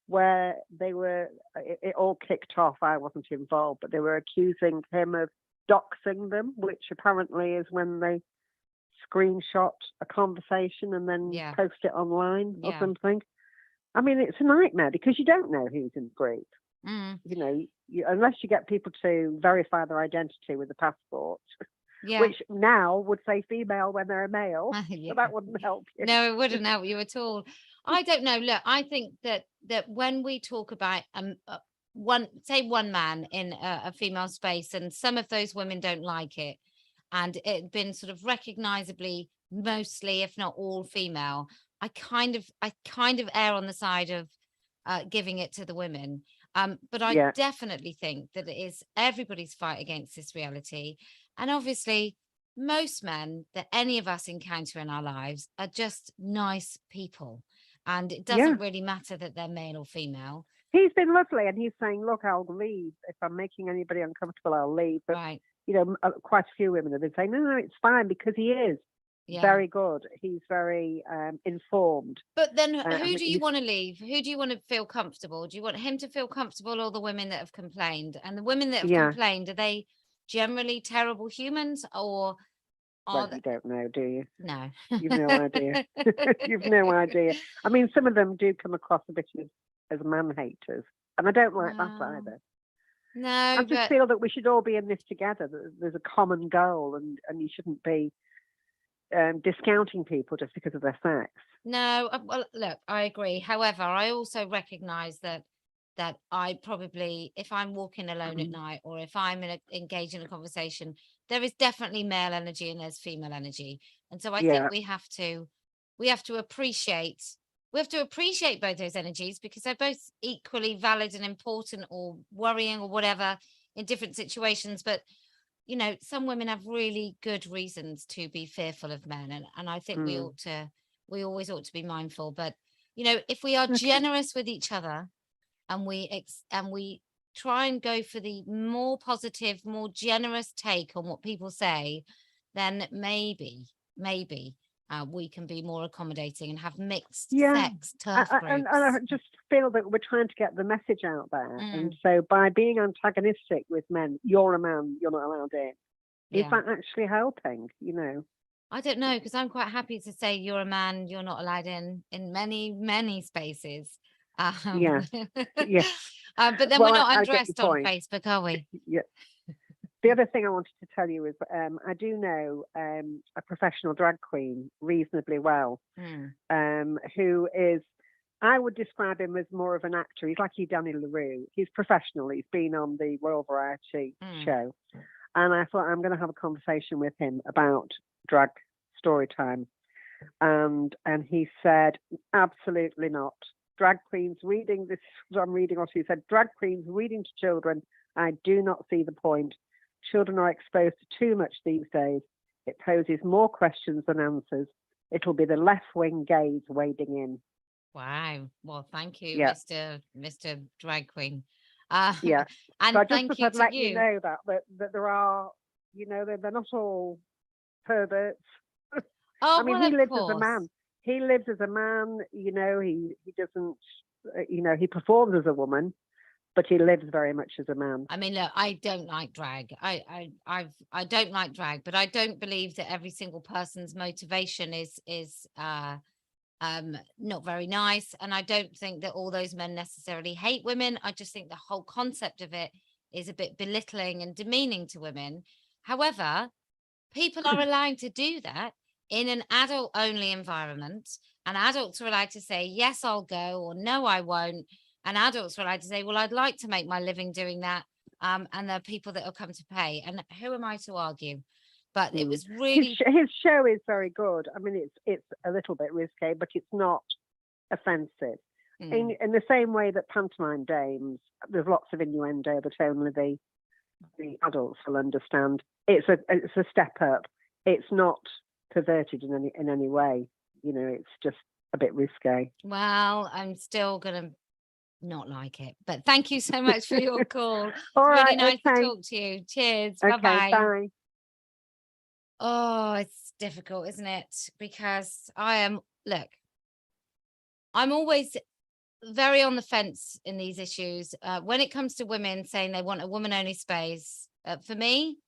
where it all kicked off. I wasn't involved, but they were accusing him of doxing them, which apparently is when they screenshot a conversation and then post it online or something. I mean, it's a nightmare because you don't know who's in the group. You know, unless you get people to verify their identity with a passport, which now would say female when they're a male. So that wouldn't help you. No, it wouldn't help you at all. I don't know. Look, I think that when we talk about one man in a female space, and some of those women don't like it, and it's been sort of recognizably mostly, if not all, female, I kind of err on the side of giving it to the women. But I definitely think that it is everybody's fight against this reality. And obviously, most men that any of us encounter in our lives are just nice people. And it doesn't really matter that they're male or female. He's been lovely. And he's saying, look, I'll leave. If I'm making anybody uncomfortable, I'll leave. But, you know, quite a few women have been saying, no, it's fine, because he is very good. He's very informed. But then who do you want to leave? Who do you want to feel comfortable? Do you want him to feel comfortable, or the women that have complained? And the women that have complained, are they generally terrible humans, or you don't know, do you? No. You've no idea. You've no idea. I mean, some of them do come across a bit as man haters, and I don't like that either. No, I just feel that we should all be in this together. There's a common goal, and you shouldn't be discounting people just because of their sex. No, well, look, I agree. However, I also recognize that I probably, if I'm walking alone at night, or if I'm engaged in a conversation, there is definitely male energy and there's female energy. And so I think we have to appreciate both those energies, because they're both equally valid and important, or worrying or whatever, in different situations. But you know, some women have really good reasons to be fearful of men, and I think we always ought to be mindful. But you know, if we are generous with each other, and we try and go for the more positive, more generous take on what people say, then maybe we can be more accommodating and have mixed sex TERF groups. And I just feel that we're trying to get the message out there. And so by being antagonistic with men, you're a man, you're not allowed in. Is that actually helping, you know? I don't know, because I'm quite happy to say you're a man, you're not allowed in many, many spaces. But then we're not undressed on Facebook, are we? Yeah. The other thing I wanted to tell you is I do know a professional drag queen reasonably well, who is, I would describe him as more of an actor. He's like you, Danny LaRue. He's professional. He's been on the Royal Variety show. And I thought, I'm going to have a conversation with him about drag story time. And he said, absolutely not. Drag queens reading this, I'm reading what he said, drag queens reading to children, I do not see the point. Children are exposed to too much these days. It poses more questions than answers. It'll be the left-wing gays wading in. Wow. Well, thank you, Mr. Drag Queen. And so thank you to let you know that there are, you know, they're not all perverts. Oh, I mean, well, he lives course. as a man. He lives as a man, you know, he doesn't, you know, he performs as a woman, but he lives very much as a man. I mean, look, I don't like drag. I don't like drag, but I don't believe that every single person's motivation is not very nice. And I don't think that all those men necessarily hate women. I just think the whole concept of it is a bit belittling and demeaning to women. However, people are allowed to do that. in an adult only environment, and adults are allowed to say, yes, I'll go, or no, I won't. And adults are allowed to say, well, I'd like to make my living doing that. And there are people that will come to pay. And who am I to argue? But it was really his show is very good. I mean, it's a little bit risque, but it's not offensive. In the same way that pantomime dames, there's lots of innuendo that only the adults will understand. It's a step up. It's not perverted in any way. You know, it's just a bit risque. Well, I'm still gonna not like it, but thank you so much for your call. It's All really right, nice to okay. talk to you. Cheers. Okay, Bye-bye. bye. Oh, it's difficult, isn't it? Because I'm always very on the fence in these issues. When it comes to women saying they want a woman only space, for me,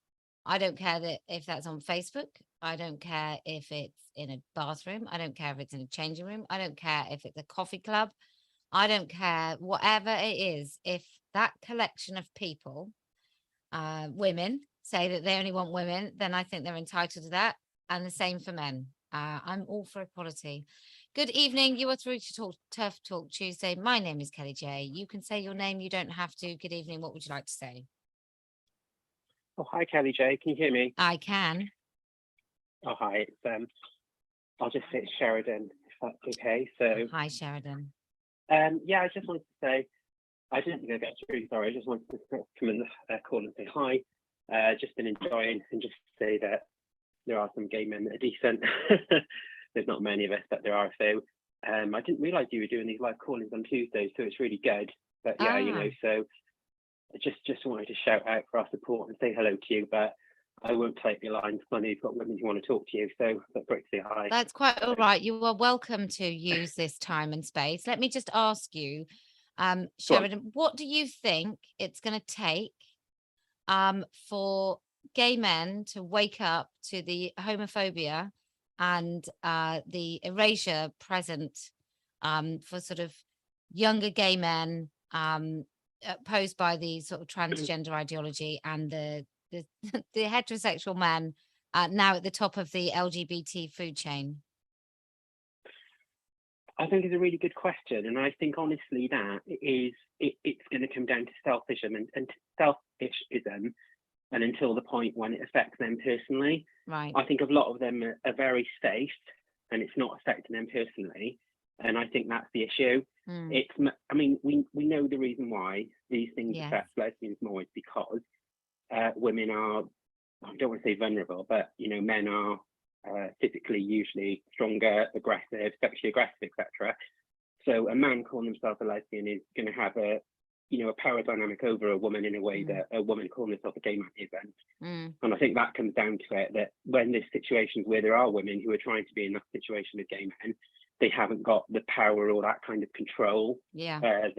I don't care that if that's on Facebook. I don't care if it's in a bathroom. I don't care if it's in a changing room. I don't care if it's a coffee club. I don't care, whatever it is. If that collection of people, women, say that they only want women, then I think they're entitled to that. And the same for men. I'm all for equality. Good evening. You are through to TERF Talk Tuesday. My name is Kellie-Jay. You can say your name. You don't have to. Good evening. What would you like to say? Oh, hi, Kellie-Jay. Can you hear me? I can. Oh, hi. It's I'll just say Sheridan, if that's okay. So, hi, Sheridan. yeah, I just wanted to say, I didn't think I'd get through. Sorry, I just wanted to come and call and say hi. Just been enjoying, and just say that there are some gay men that are decent. There's not many of us, but there are a few. I didn't realise you were doing these live callings on Tuesdays, so it's really good. But yeah, you know, so I just wanted to shout out for our support and say hello to you. But I won't take your lines. I know you've got women who want to talk to you, so that's great to say hi. That's quite all right. You are welcome to use this time and space. Let me just ask you, Sheridan, what do you think it's going to take for gay men to wake up to the homophobia and the erasure present for sort of younger gay men posed by the sort of transgender ideology and the heterosexual man now at the top of the LGBT food chain? I think it's a really good question, and I think honestly that it's going to come down to selfishism and selfishism, and until the point when it affects them personally. Right. I think a lot of them are very safe, and it's not affecting them personally, and I think that's the issue. It's, I mean, we know the reason why these things affect lesbians more is because women are, I don't want to say vulnerable, but you know, men are physically usually stronger, aggressive, sexually aggressive, etc. So a man calling himself a lesbian is going to have a, you know, a power dynamic over a woman in a way that a woman calling herself a gay man isn't. And I think that comes down to it, that when there's situations where there are women who are trying to be in that situation with gay men, they haven't got the power or that kind of control that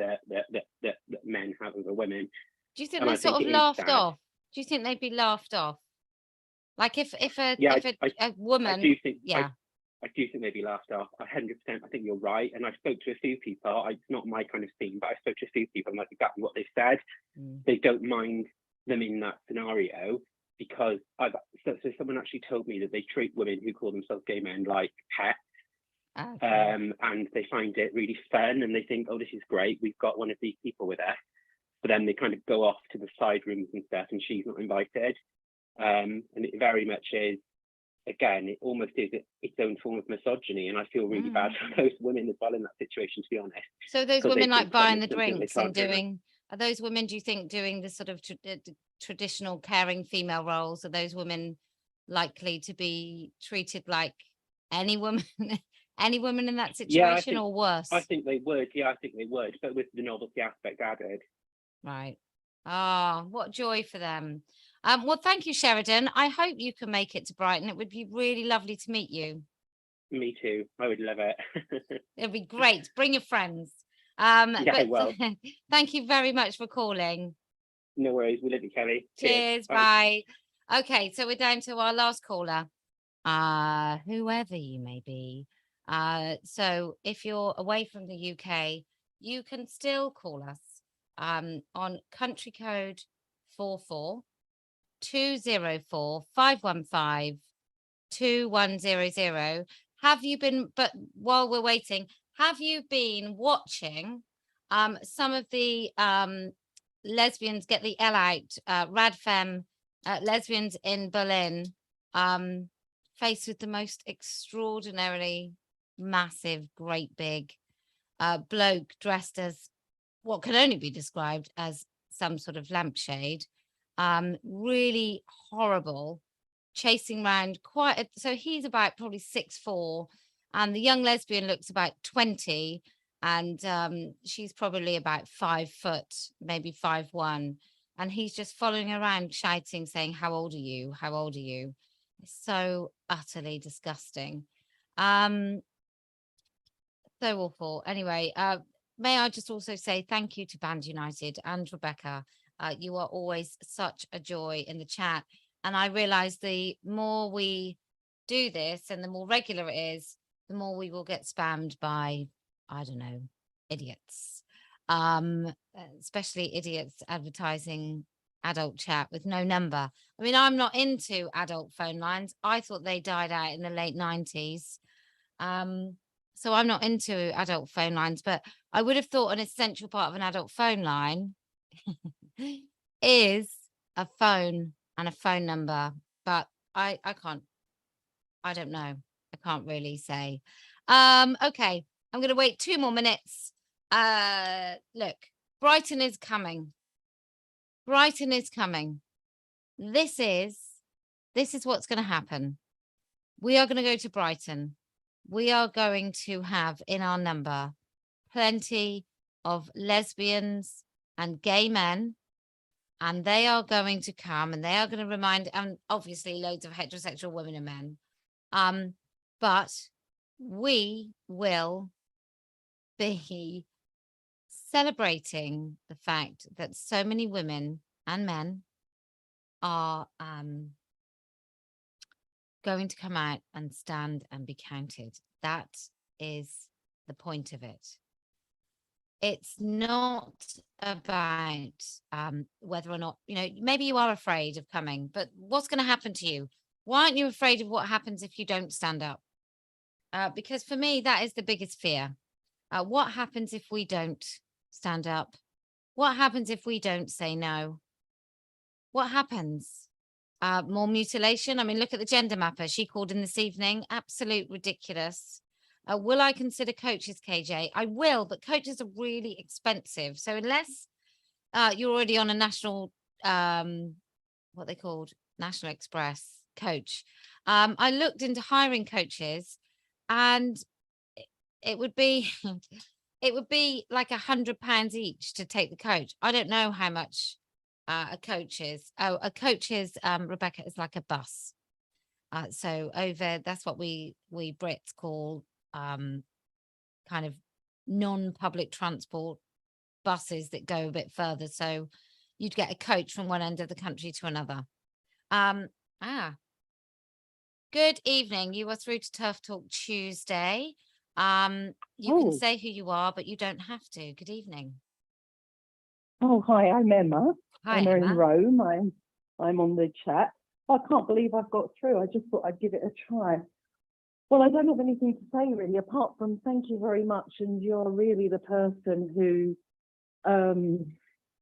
men have over women. Do you think they're sort of laughed off? Do you think they'd be laughed off? Like if a woman, I do think they'd be laughed off. 100%. I think you're right. And I spoke to a few people. It's not my kind of thing, but I spoke to a few people, and that's exactly what they said. They don't mind them in that scenario because so someone actually told me that they treat women who call themselves gay men like pets. And they find it really fun, and they think, oh, this is great, we've got one of these people with us. But then they kind of go off to the side rooms and stuff, and she's not invited. And it very much is, again, it almost is its own form of misogyny, and I feel really bad for those women as well in that situation, to be honest. So those women like buying the drinks and doing, are those women, do you think, doing the sort of traditional caring female roles? Are those women likely to be treated like any woman, any woman in that situation, or worse? I think they would. Yeah, I think they would, but with the novelty aspect added. Right. Ah, what joy for them. Well, thank you, Sheridan. I hope you can make it to Brighton. It would be really lovely to meet you. Me too. I would love it. It'd be great. Bring your friends. Yeah, well. Thank you very much for calling. No worries. We love you, Kelly. Cheers. Bye. Okay, so we're down to our last caller. Whoever you may be. So if you're away from the UK, you can still call us on country code 44 204 515 2100. Have you been, but while we're waiting, have you been watching some of the lesbians get the L out, Radfem lesbians in Berlin, faced with the most extraordinarily massive, great big bloke dressed as what can only be described as some sort of lampshade, really horrible, chasing around so he's about probably 6'4", and the young lesbian looks about 20, and she's probably about 5 foot, maybe 5'1", and he's just following around shouting, saying, how old are you, how old are you? It's so utterly disgusting, so awful. Anyway, may I just also say thank you to Band United and Rebecca. You are always such a joy in the chat. And I realize the more we do this and the more regular it is, the more we will get spammed by, I don't know, idiots, especially idiots advertising adult chat with no number. I mean, I'm not into adult phone lines. I thought they died out in the late 90s. So I'm not into adult phone lines, but I would have thought an essential part of an adult phone line is a phone and a phone number, but I can't, I don't know. I can't really say. Okay, I'm going to wait 2 more minutes. Look, Brighton is coming. Brighton is coming. This is what's going to happen. We are going to go to Brighton. We are going to have in our number plenty of lesbians and gay men, and they are going to come and they are going to remind, and obviously loads of heterosexual women and men. But we will be celebrating the fact that so many women and men are going to come out and stand and be counted. That is the point of it. It's not about whether or not, you know, maybe you are afraid of coming, but what's going to happen to you? Why aren't you afraid of what happens if you don't stand up? Because for me, that is the biggest fear. What happens if we don't stand up? What happens if we don't say no? What happens? More mutilation? I mean, look at the gender mapper. She called in this evening. Absolute ridiculous. Will I consider coaches, KJ? I will, but coaches are really expensive. So unless you're already on a national, what they called, National Express coach, I looked into hiring coaches, and it would be it would be like £100 each to take the coach. I don't know how much a coach is. Oh, a coach is, Rebecca, is like a bus. So over, that's what we Brits call kind of non-public transport buses that go a bit further. So you'd get a coach from one end of the country to another. Good evening. You are through to TERF Talk Tuesday. You can say who you are, but you don't have to. Good evening. Oh, hi, I'm Emma. Hi, Emma in Emma. Rome. I'm on the chat. I can't believe I've got through. I just thought I'd give it a try. Well, I don't have anything to say really, apart from thank you very much. And you're really the person who,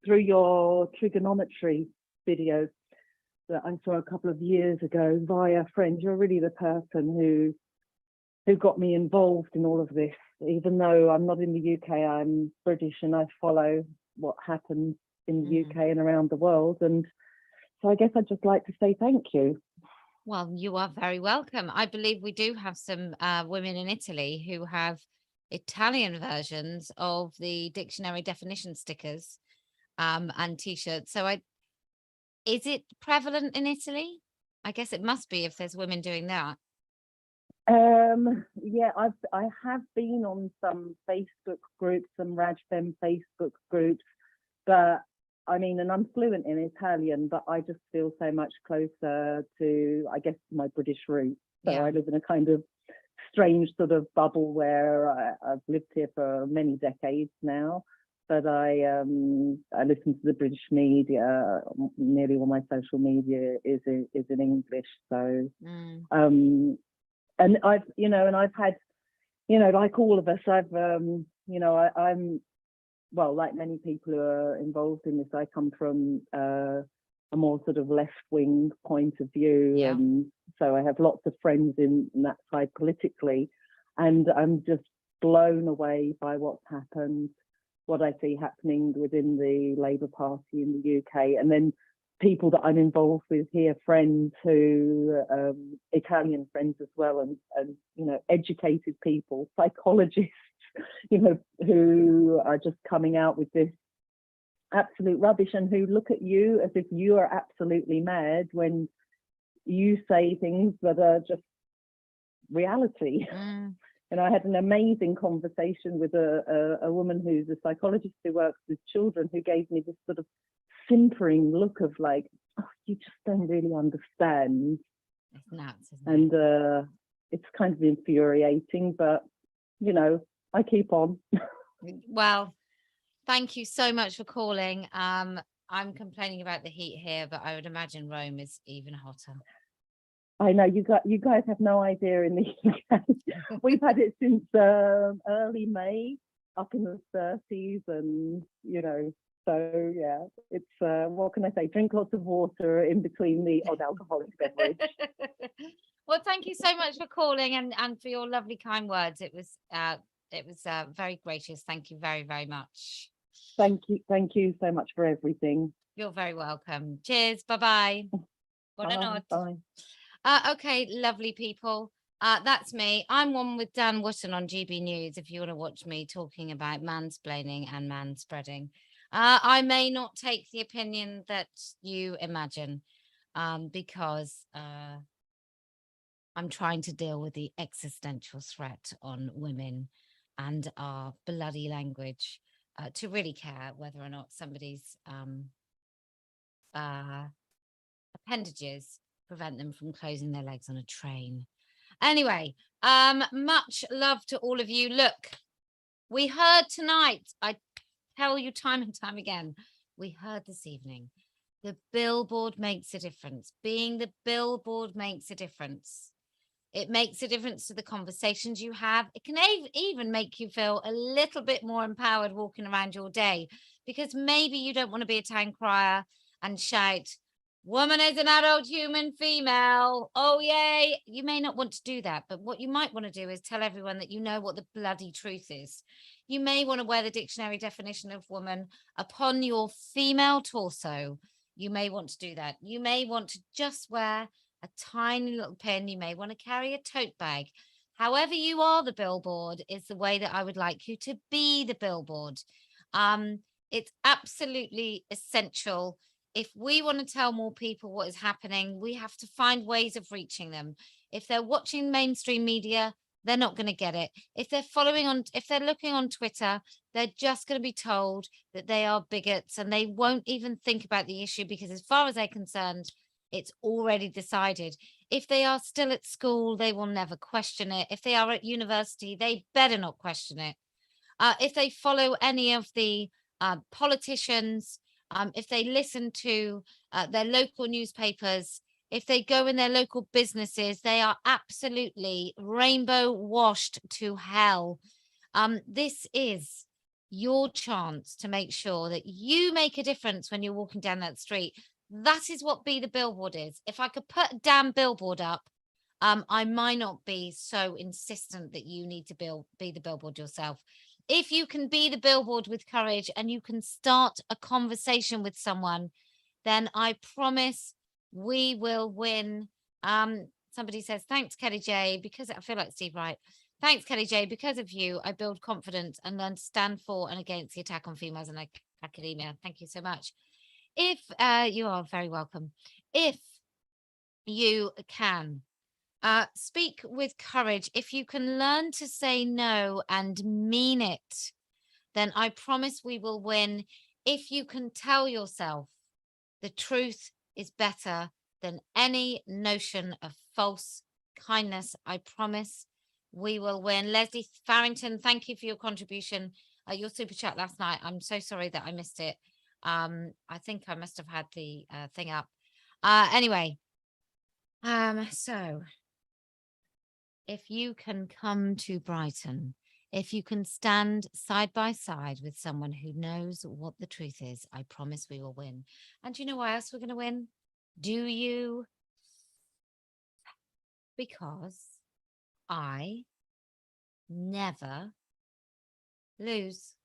through your trigonometry videos that I saw a couple of years ago via a friend, you're really the person who got me involved in all of this. Even though I'm not in the UK, I'm British and I follow what happens in the UK and around the world. And so I guess I'd just like to say thank you. Well, you are very welcome. I believe we do have some women in Italy who have Italian versions of the dictionary definition stickers and t-shirts. So is it prevalent in Italy? I guess it must be if there's women doing that. Yeah, I have been on some Facebook groups, some Rajfem Facebook groups, but I mean, and I'm fluent in Italian, but I just feel so much closer to, I guess, my British roots. So Yeah. I live in a kind of strange sort of bubble where I've lived here for many decades now. but I listen to the British media. Nearly all my social media is in English. So and I've had, like all of us, I'm well, like many people who are involved in this, I come from a more sort of left-wing point of view, and so I have lots of friends in that side politically, and I'm just blown away by what's happened, what I see happening within the Labour Party in the UK, and then people that I'm involved with here, friends who, Italian friends as well, and educated people, psychologists, who are just coming out with this absolute rubbish, and who look at you as if you are absolutely mad when you say things that are just reality. And I had an amazing conversation with a woman who's a psychologist who works with children, who gave me this sort of simpering look of like, oh, you just don't really understand. It's nuts, isn't it? And it's kind of infuriating, but I keep on. Well, thank you so much for calling. I'm complaining about the heat here, but I would imagine Rome is even hotter. I know you guys have no idea in the UK. We've had it since early May, up in the 30s, and so yeah, it's what can I say? Drink lots of water in between the odd alcoholic beverage. Well, thank you so much for calling and for your lovely kind words. It was very gracious. Thank you very, very much. Thank you so much for everything. You're very welcome. Cheers. Bye-bye. Bye. Okay, lovely people. That's me. I'm one with Dan Wootton on GB News, if you want to watch me talking about mansplaining and manspreading. I may not take the opinion that you imagine, because I'm trying to deal with the existential threat on women and our bloody language, to really care whether or not somebody's appendages prevent them from closing their legs on a train. Anyway, much love to all of you. Look, we heard tonight, I tell you time and time again, we heard this evening, the billboard makes a difference. Being the billboard makes a difference. It makes a difference to the conversations you have. It can even make you feel a little bit more empowered walking around your day, because maybe you don't want to be a town crier and shout, "Woman is an adult human female. Oh, yay." You may not want to do that, but what you might want to do is tell everyone that you know what the bloody truth is. You may want to wear the dictionary definition of woman upon your female torso. You may want to do that. You may want to just wear a tiny little pin. You may want to carry a tote bag. However you are the billboard is the way that I would like you to be the billboard. It's absolutely essential. If we want to tell more people what is happening, we have to find ways of reaching them. If they're watching mainstream media, they're not going to get it. If they're looking on Twitter, they're just going to be told that they are bigots, and they won't even think about the issue, because as far as they're concerned, it's already decided. If they are still at school, they will never question it. If they are at university, they better not question it. If they follow any of the politicians, if they listen to their local newspapers, if they go in their local businesses, they are absolutely rainbow washed to hell. This is your chance to make sure that you make a difference when you're walking down that street. That is what Be the Billboard is. If I could put a damn billboard up, I might not be so insistent that you need to be the billboard yourself. If you can be the billboard with courage and you can start a conversation with someone, then I promise we will win. Somebody says, thanks, Kellie-Jay, because I feel like Steve Wright. Thanks, Kellie-Jay, because of you, I build confidence and learn to stand for and against the attack on females in academia. Thank you so much. If you are very welcome. If you can speak with courage, if you can learn to say no and mean it, then I promise we will win. If you can tell yourself the truth is better than any notion of false kindness, I promise we will win. Leslie Farrington, thank you for your contribution. your super chat last night. I'm so sorry that I missed it. I think I must have had the thing up. Anyway, so if you can come to Brighton, if you can stand side by side with someone who knows what the truth is, I promise we will win. And do you know why else we're going to win? Do you? Because I never lose.